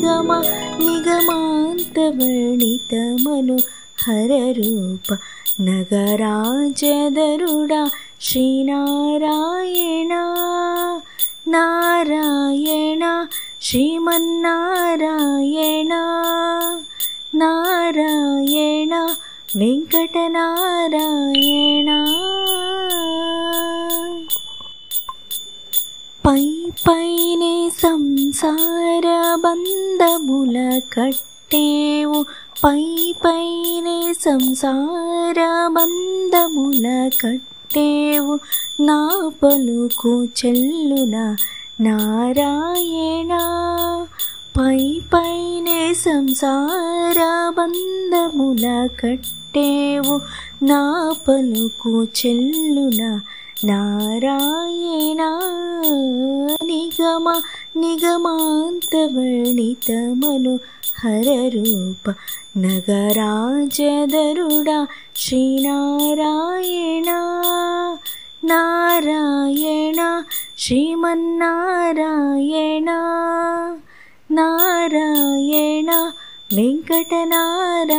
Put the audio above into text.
నిగమ నిగమాంతవర్ణిత మనోహర రూప నగరాజధరుడా శ్రీనారాయణ నారాయణ శ్రీమన్నారాయణ నారాయణ వెంకటనారాయణ పై పైనే సంసార బంధముల కట్టేవు పై పైనే సంసార బంధముల కట్టేవు నా పలుకు చెల్లున నారాయణ పై పైనే సంసార బంధముల కట్టేవు నా పలుకు చెల్లున నారాయణ నిగమ నిగమాంతవర్ణిత మనోహర రూప నగరాజధరుడా శ్రీనారాయణ నారాయణ శ్రీమన్నారాయణ నారాయణ వెంకటనారాయణ